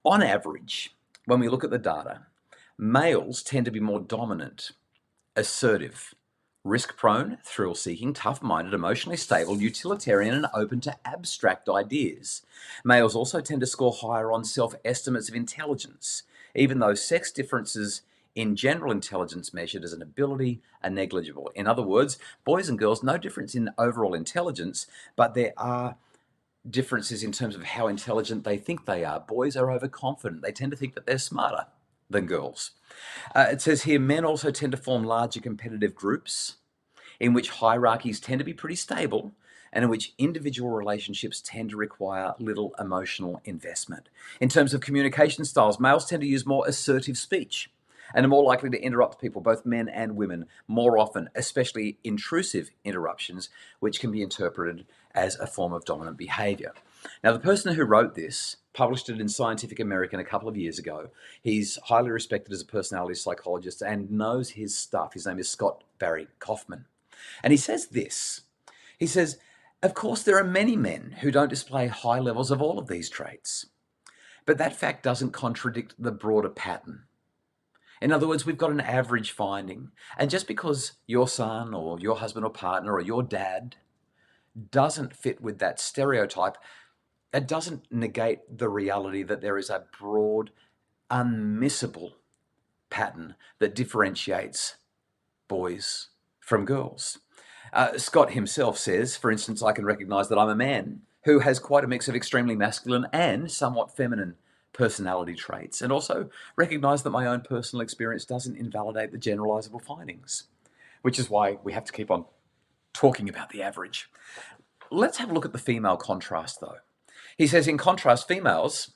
On average, when we look at the data, males tend to be more dominant, assertive, risk-prone, thrill-seeking, tough-minded, emotionally stable, utilitarian, and open to abstract ideas. Males also tend to score higher on self-estimates of intelligence, even though sex differences in general intelligence measured as an ability are negligible. In other words, boys and girls, no difference in overall intelligence, but there are differences in terms of how intelligent they think they are. Boys are overconfident. They tend to think that they're smarter than girls. It says here men also tend to form larger competitive groups in which hierarchies tend to be pretty stable and in which individual relationships tend to require little emotional investment. In terms of communication styles, males tend to use more assertive speech and are more likely to interrupt people, both men and women, more often, especially intrusive interruptions, which can be interpreted as a form of dominant behavior. Now, the person who wrote this published it in Scientific American a couple of years ago. He's highly respected as a personality psychologist and knows his stuff. His name is Scott Barry Kaufman. And he says this. He says, of course, there are many men who don't display high levels of all of these traits, but that fact doesn't contradict the broader pattern. In other words, we've got an average finding. And just because your son or your husband or partner or your dad doesn't fit with that stereotype, it doesn't negate the reality that there is a broad, unmissable pattern that differentiates boys from girls. Scott himself says, for instance, I can recognize that I'm a man who has quite a mix of extremely masculine and somewhat feminine personality traits, and also recognize that my own personal experience doesn't invalidate the generalizable findings, which is why we have to keep on talking about the average. Let's have a look at the female contrast, though. He says, in contrast, females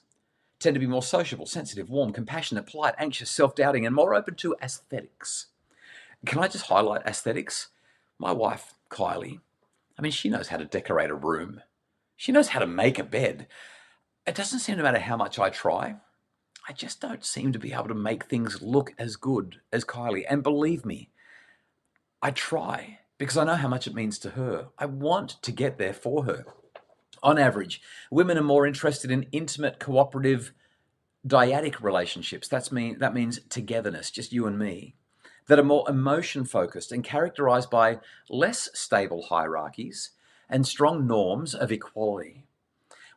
tend to be more sociable, sensitive, warm, compassionate, polite, anxious, self-doubting, and more open to aesthetics. Can I just highlight aesthetics? My wife, Kylie, she knows how to decorate a room. She knows how to make a bed. It doesn't seem to matter how much I try. I just don't seem to be able to make things look as good as Kylie. And believe me, I try because I know how much it means to her. I want to get there for her. On average, women are more interested in intimate, cooperative, dyadic relationships. That means togetherness, just you and me, that are more emotion focused and characterized by less stable hierarchies and strong norms of equality.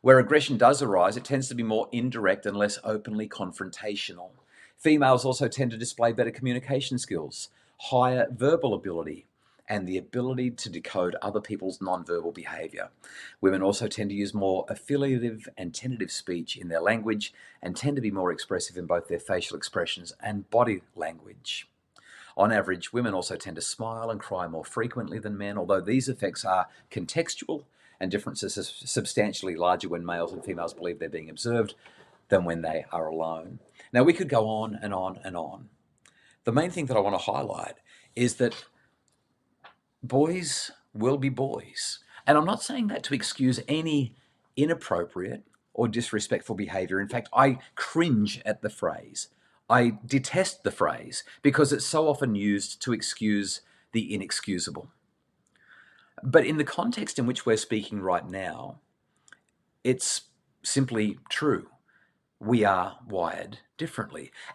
Where aggression does arise, it tends to be more indirect and less openly confrontational. Females also tend to display better communication skills, higher verbal ability, and the ability to decode other people's nonverbal behavior. Women also tend to use more affiliative and tentative speech in their language and tend to be more expressive in both their facial expressions and body language. On average, women also tend to smile and cry more frequently than men, although these effects are contextual and differences are substantially larger when males and females believe they're being observed than when they are alone. Now, we could go on and on and on. The main thing that I want to highlight is that boys will be boys. And I'm not saying that to excuse any inappropriate or disrespectful behavior. In fact, I cringe at the phrase. I detest the phrase because it's so often used to excuse the inexcusable. But in the context in which we're speaking right now, it's simply true. We are wired differently.